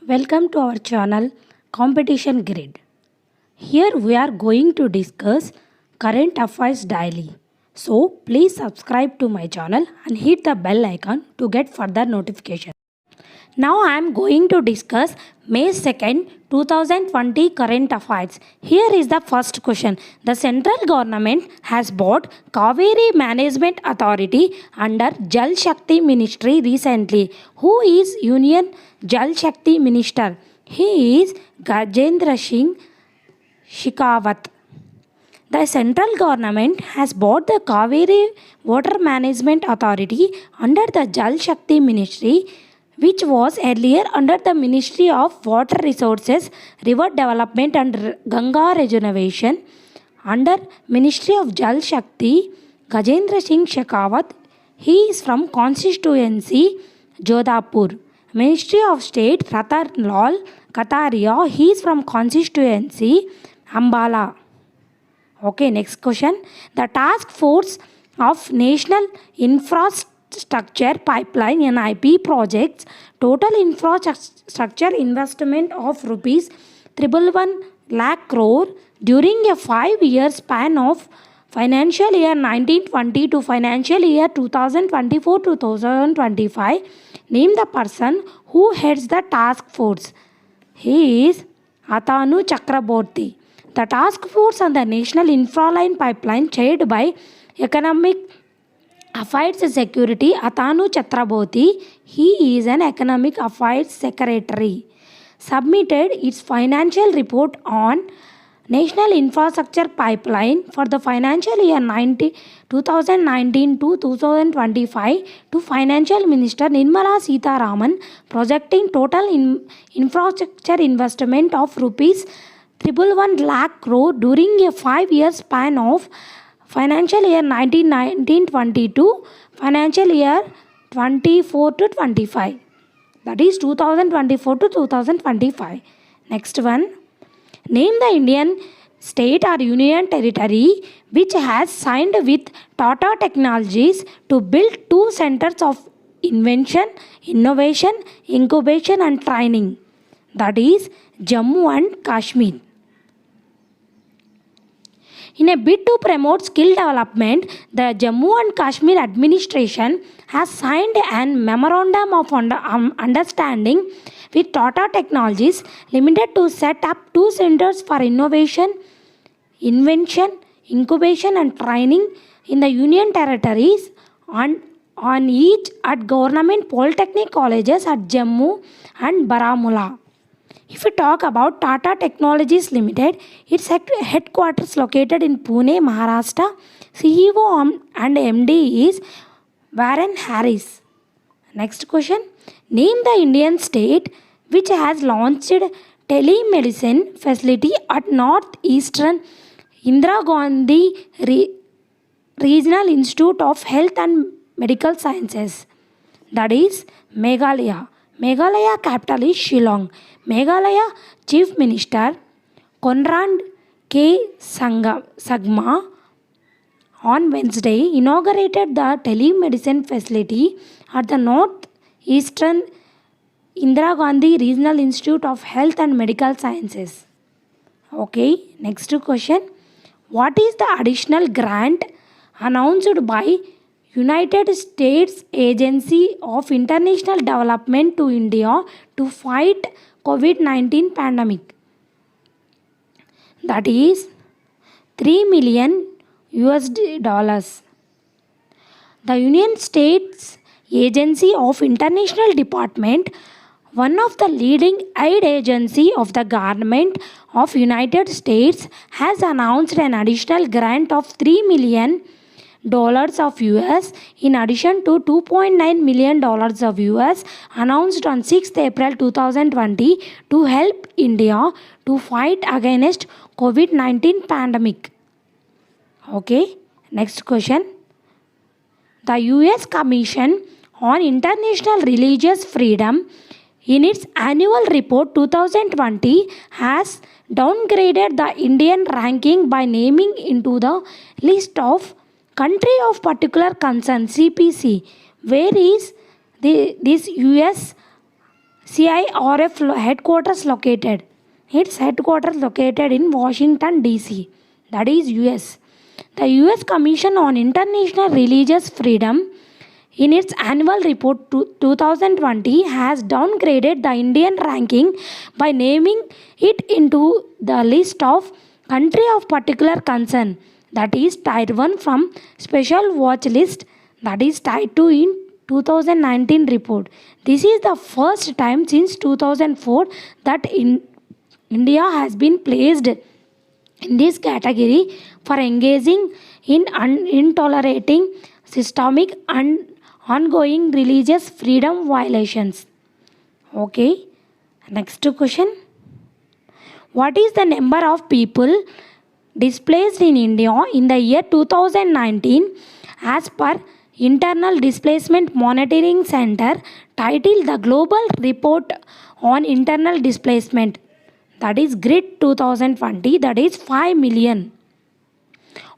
Welcome to our channel Competition Grid. Here we are going to discuss current affairs daily. So please subscribe to my channel and hit the bell icon to get further notifications. Now I am going to discuss May 2nd, 2020 current affairs. Here is the first question. The central government has bought Kaveri Management Authority under Jal Shakti Ministry recently. Who is Union Jal Shakti Minister? He is Gajendra Singh Shekhawat. The central government has bought the Kaveri Water Management Authority under the Jal Shakti Ministry, which was earlier under the Ministry of Water Resources, River Development and Ganga Rejuvenation. Under Ministry of Jal Shakti, Gajendra Singh Shekhawat, he is from constituency Jodhpur. Ministry of State, Ratan Lal Kataria, he is from constituency Ambala. Okay, next question. The Task Force of National Infrastructure Pipeline NIP projects total infrastructure investment of rupees 111 lakh crore during a 5-year span of financial year 1920 to financial year 2024 to 2025. Name the person who heads the task force. He is Atanu Chakraborty. The task force on the National Infraline Pipeline, chaired by Economic Affairs Secretary Atanu Chakraborty, he is an Economic Affairs Secretary, submitted its financial report on National Infrastructure Pipeline for the financial year 2019 to 2025 to Financial Minister Nirmala Sitharaman, projecting total infrastructure investment of rupees 111 lakh crore during a 5-year span of financial year 1920 to financial year 24 to 25. That is 2024 to 2025. Next one. Name the Indian state or union territory which has signed with Tata Technologies to build 2 centers of invention, innovation, incubation and training. That is Jammu and Kashmir. In a bid to promote skill development, the Jammu and Kashmir administration has signed a memorandum of understanding with Tata Technologies Limited to set up 2 centers for innovation, invention, incubation and training in the union territories, on each at government polytechnic colleges at Jammu and Baramulla. If we talk about Tata Technologies Limited, its headquarters located in Pune, Maharashtra. CEO and MD is Warren Harris. Next question. Name the Indian state which has launched telemedicine facility at Northeastern Indira Gandhi Regional Institute of Health and Medical Sciences. That is Meghalaya. Meghalaya capital is Shillong. Meghalaya Chief Minister Conrad K. Sangma on Wednesday inaugurated the telemedicine facility at the Northeastern Indira Gandhi Regional Institute of Health and Medical Sciences. Okay, next question. What is the additional grant announced by United States Agency of International Development to India to fight COVID-19 pandemic? That is 3 million USD dollars. The United States Agency of International Development, one of the leading aid agency of the government of United States, has announced an additional grant of $3 million of US in addition to $2.9 million of US announced on 6th April 2020 to help India to fight against COVID-19 pandemic. Okay, next question. The US Commission on International Religious Freedom in its annual report 2020 has downgraded the Indian ranking by naming into the list of Country of Particular Concern CPC, where is this US CIRF headquarters located? Its headquarters located in Washington DC, that is US. The US Commission on International Religious Freedom in its annual report 2020 has downgraded the Indian ranking by naming it into the list of country of particular concern, that is Tier 1 from special watch list, that is Tier 2 in 2019 report. This is the first time since 2004 that India has been placed in this category for engaging in tolerating systemic and ongoing religious freedom violations. Okay, next question. What is the number of people displaced in India in the year 2019 as per Internal Displacement Monitoring Center titled the Global Report on Internal Displacement, that is GRID 2020, that is 5 million.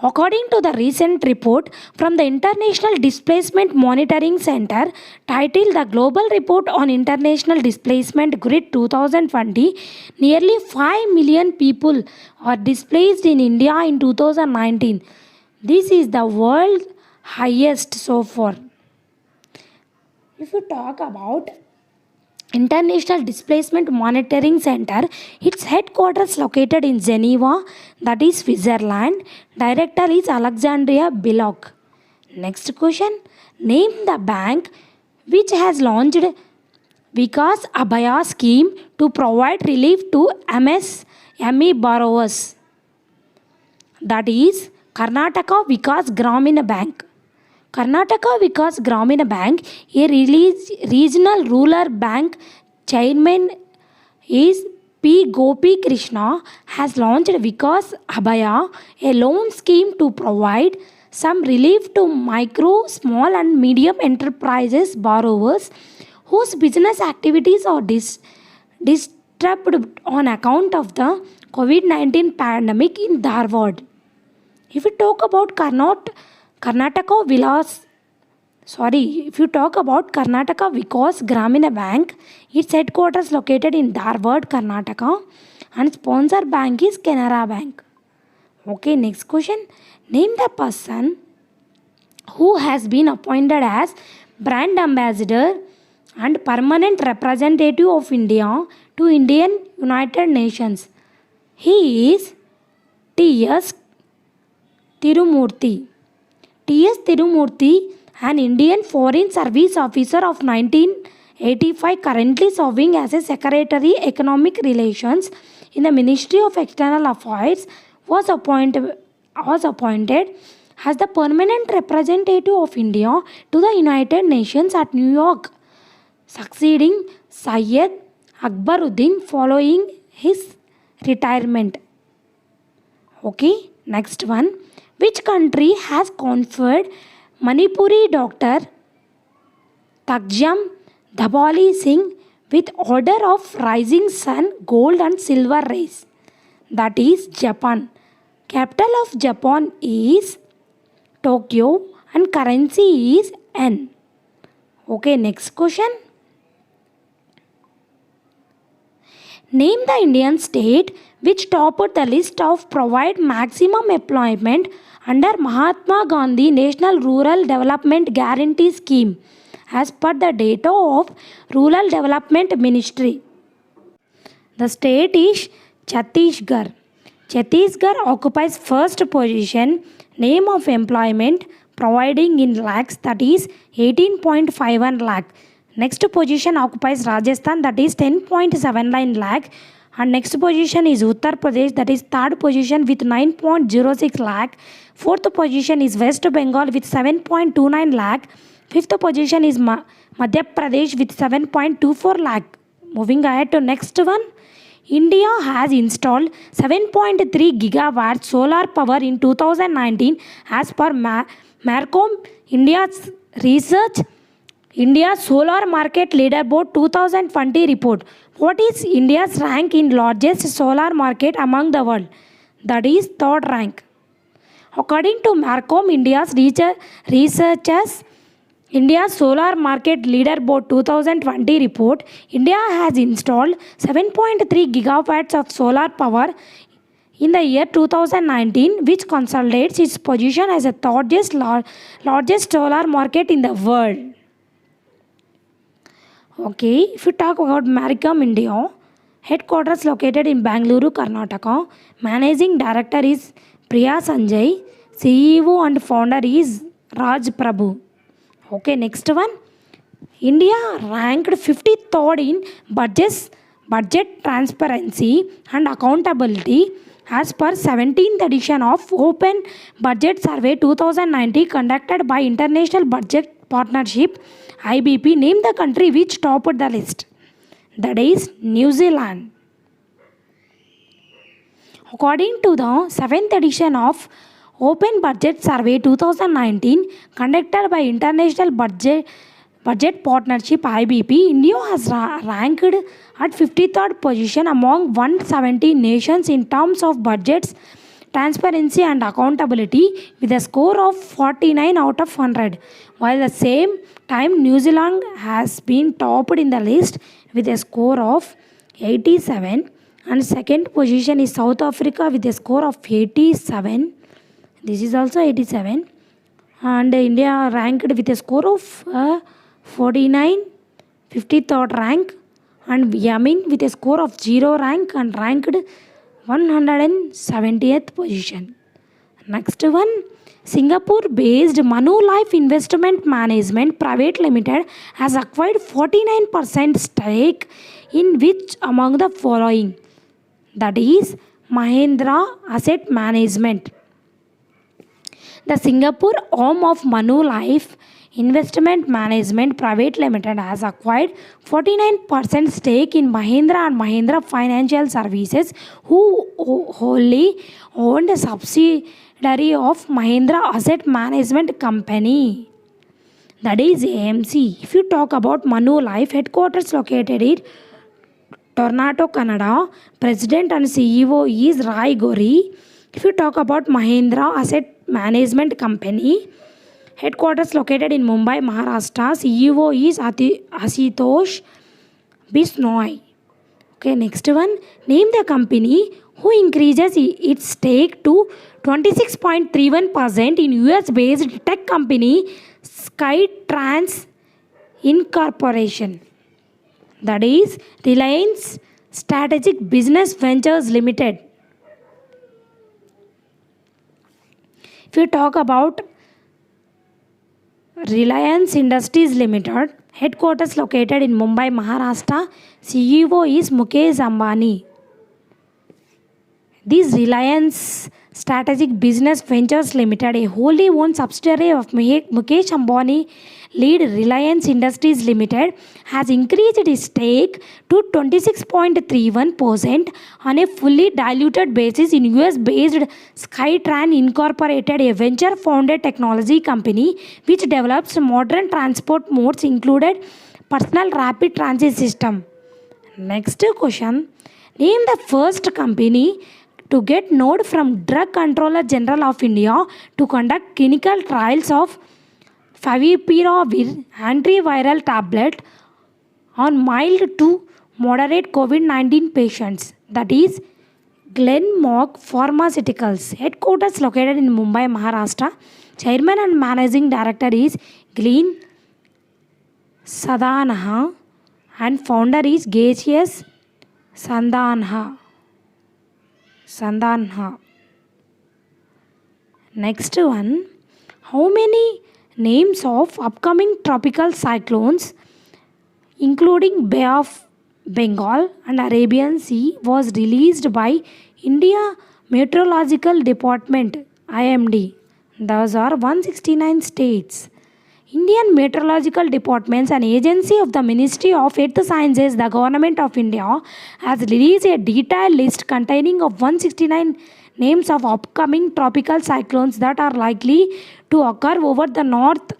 According to the recent report from the International Displacement Monitoring Center titled the Global Report on International Displacement GRID 2020, nearly 5 million people are displaced in India in 2019. This is the world highest so far. If you talk about International Displacement Monitoring Center, its headquarters located in Geneva, that is Switzerland. Director is Alexandria Billock. Next question. Name the bank which has launched Vikas Abhaya scheme to provide relief to MSME borrowers. That is Karnataka Vikas Gramina Bank. Karnataka Vikas Gramina Bank, a regional rural bank chairman is P. Gopi Krishna, has launched Vikas Abhaya, a loan scheme to provide some relief to micro, small and medium enterprises borrowers whose business activities are disturbed on account of the COVID-19 pandemic in Dharwad. If we talk about Karnataka Vikas Gramina Bank, its headquarters located in Dharwad, Karnataka, and sponsor bank is Canara Bank. Okay, next question. Name the person who has been appointed as brand ambassador and permanent representative of India to Indian United Nations. He is T.S. Tirumurthy. T.S. Tirumurthy, an Indian Foreign Service officer of 1985, currently serving as a Secretary Economic Relations in the Ministry of External Affairs, was appointed as the permanent representative of India to the United Nations at New York, succeeding Syed Akbaruddin following his retirement. Okay, next one. Which country has conferred Manipuri doctor Takjam Dabali Singh with Order of Rising Sun Gold and Silver Race? That is Japan. Capital of Japan is Tokyo and currency is Yen. Okay, next question. Name the Indian state which topped the list of provide maximum employment under Mahatma Gandhi National Rural Development Guarantee Scheme as per the data of Rural Development Ministry. The state is Chhattisgarh. Chhattisgarh occupies first position. Name of employment providing in lakhs, that is 18.51 lakh. Next position occupies Rajasthan, that is 10.79 lakh. And next position is Uttar Pradesh, that is third position with 9.06 lakh. Fourth position is West Bengal with 7.29 lakh. Fifth position is Madhya Pradesh with 7.24 lakh. Moving ahead to next one. India has installed 7.3 gigawatt solar power in 2019 as per Marcom India's research India Solar Market Leaderboard 2020 report. What is India's rank in largest solar market among the world? That is third rank. According to Marcom India's researchers, India Solar Market Leaderboard 2020 report, India has installed 7.3 gigawatts of solar power in the year 2019, which consolidates its position as the largest solar market in the world. Okay, if you talk about Maricom India, headquarters located in Bangalore, Karnataka, managing director is Priya Sanjay, CEO and founder is Raj Prabhu. Okay, next one. India ranked 53rd in budget transparency and accountability as per 17th edition of Open Budget Survey 2019 conducted by International Budget Partnership IBP. Name the country which topped the list. That is New Zealand. According to the 7th edition of Open Budget Survey 2019 conducted by International Budget Partnership IBP, India has ranked at 53rd position among 170 nations in terms of budgets, transparency and accountability with a score of 49 out of 100. While at the same time New Zealand has been topped in the list with a score of 87, and second position is South Africa with a score of 87. This is also 87, and India ranked with a score of 49, 53rd rank, and Yemen with a score of 0 rank and ranked 170th position. Next one, Singapore-based Manulife Investment Management Private Limited has acquired 49% stake in which among the following? That is Mahindra Asset Management. The Singapore arm of Manulife Investment Management Private Limited has acquired 49% stake in Mahindra and Mahindra Financial Services, who wholly owned a subsidiary of Mahindra Asset Management Company. That is AMC. If you talk about Manulife, headquarters located in Toronto, Canada. President and CEO is Rai Gori. If you talk about Mahindra Asset Management Company, headquarters located in Mumbai, Maharashtra. CEO is Ashutosh Bisnoy. Okay, next one. Name the company who increases its stake to 26.31% in US-based tech company Skytrans Incorporation. That is Reliance Strategic Business Ventures Limited. If you talk about Reliance Industries Limited, headquarters located in Mumbai, Maharashtra. CEO is Mukesh Ambani. This Reliance Strategic Business Ventures Limited, a wholly owned subsidiary of Mukesh Ambani lead Reliance Industries Limited, has increased its stake to 26.31% on a fully diluted basis in US-based Skytrans Incorporated, a venture-founded technology company which develops modern transport modes included personal rapid transit system. Next question. Name the first company to get nod from Drug Controller General of India to conduct clinical trials of Favipiravir antiviral tablet on mild to moderate COVID-19 patients. That is Glenmark Pharmaceuticals. Headquarters located in Mumbai, Maharashtra. Chairman and Managing Director is Glenn Sadanha and founder is Gaseous Sandhanha. Next one. How many names of upcoming tropical cyclones, including Bay of Bengal and Arabian Sea, was released by India Meteorological Department IMD? Those are 169 states. Indian Meteorological Department, an agency of the Ministry of Earth Sciences, the Government of India, has released a detailed list containing of 169 names of upcoming tropical cyclones that are likely to occur over the North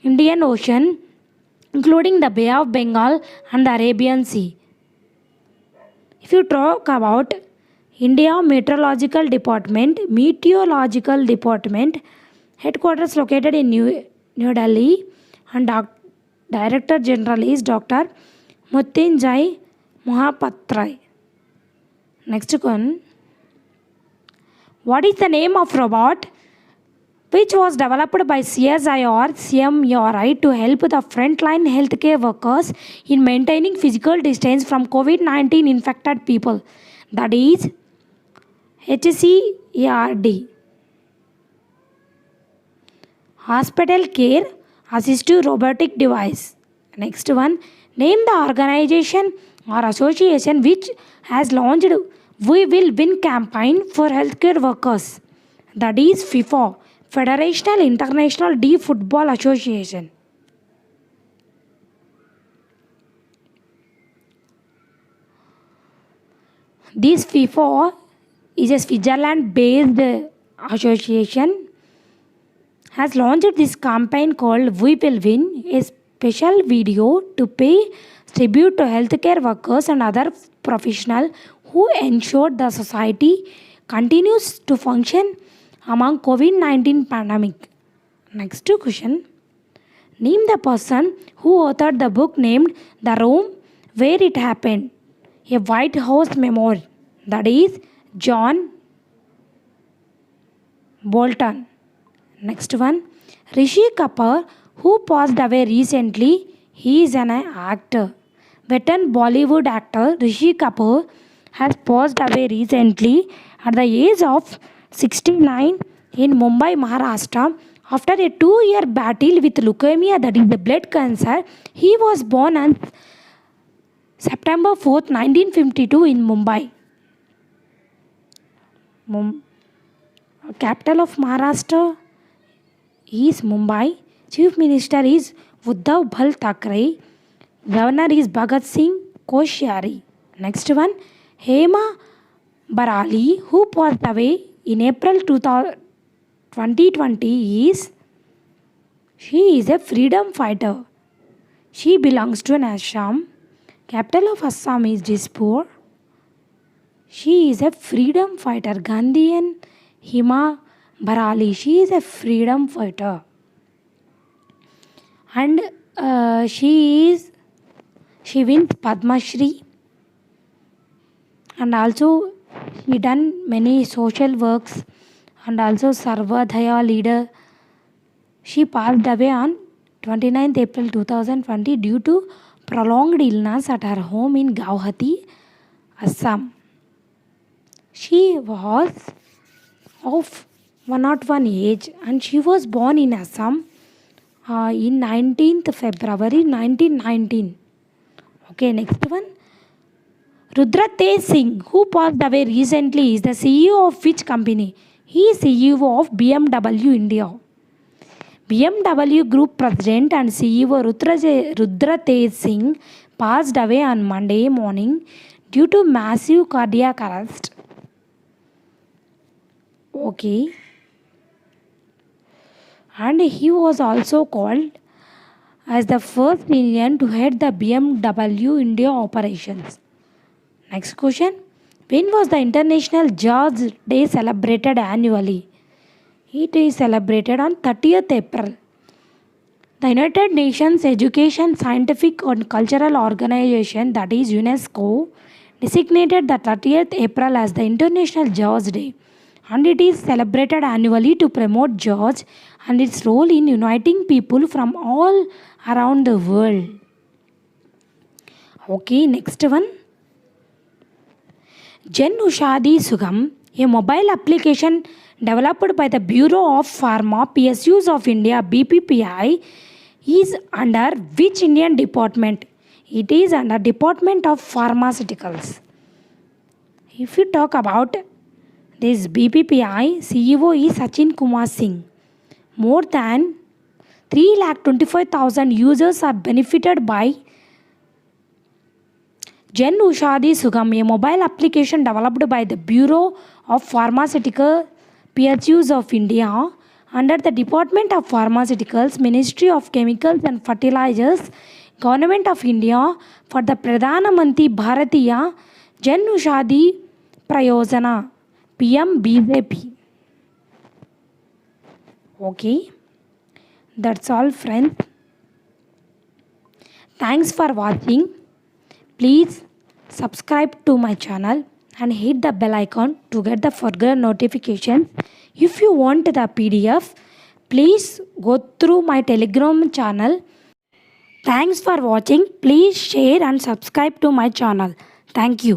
Indian Ocean, including the Bay of Bengal and the Arabian Sea. If you talk about India Meteorological Department, headquarters located in New Delhi, and Director General is Dr. Mrityunjay Mohapatra. Next one. What is the name of robot which was developed by CMURI to help the frontline healthcare workers in maintaining physical distance from COVID-19 infected people? That is HCARD. Hospital Care Assistive Robotic Device. Next one. Name the organization or association which has launched We Will Win campaign for healthcare workers. That is FIFA, Federational International D Football Association. This FIFA is a Switzerland-based association has launched this campaign called We Will Win, a special video to pay tribute to healthcare workers and other professionals who ensured the society continues to function among COVID-19 pandemic. Next question. Name the person who authored the book named The Room Where It Happened, a White House memoir. That is John Bolton. Next one. Rishi Kapoor, who passed away recently, he is an actor. Veteran Bollywood actor Rishi Kapoor has passed away recently at the age of 69 in Mumbai, Maharashtra. After a 2-year battle with leukemia, that is the blood cancer, he was born on September 4th, 1952 in Mumbai. Capital of Maharashtra is Mumbai. Chief Minister is Uddhav Bhal Thackeray. Governor is Bhagat Singh Koshyari. Next one. Hema Barali, who passed away in April 2020 she is a freedom fighter. She belongs to an Assam. Capital of Assam is Dispur. She is a freedom fighter. Gandhian Hema Barali. She is a freedom fighter. And she wins Padma Shri. And also she done many social works and also Sarvodaya leader. She passed away on 29th April 2020 due to prolonged illness at her home in Guwahati, Assam. She was of 101 age and she was born in Assam in 19th February 1919. Okay, next one. Rudra Tej Singh, who passed away recently, is the CEO of which company? He is CEO of BMW India. BMW Group President and CEO Rudra Tej Singh passed away on Monday morning due to massive cardiac arrest. Okay. And he was also called as the first Indian to head the BMW India operations. Next question. When was the International Jazz Day celebrated annually? It is celebrated on 30th April. The United Nations Education, Scientific and Cultural Organization, that is UNESCO, designated the 30th April as the International Jazz Day, and it is celebrated annually to promote jazz and its role in uniting people from all around the world. Okay, next one. Jan Aushadhi Sugam, a mobile application developed by the Bureau of Pharma PSUs of India BPPI, is under which Indian department? It is under Department of Pharmaceuticals. If you talk about this BPPI, CEO is Sachin Kumar Singh. More than 3,25,000 users are benefited by Jan Aushadhi Sugam, a mobile application developed by the Bureau of Pharmaceutical PSUs of India under the Department of Pharmaceuticals, Ministry of Chemicals and Fertilizers, Government of India for the Pradhan Mantri Bharatiya Jan Aushadhi Prayojana PMBJP. Okay, that's all friends. Thanks for watching. Please subscribe to my channel and hit the bell icon to get the further notifications. If you want the PDF, please go through my Telegram channel. Thanks for watching. Please share and subscribe to my channel. Thank you.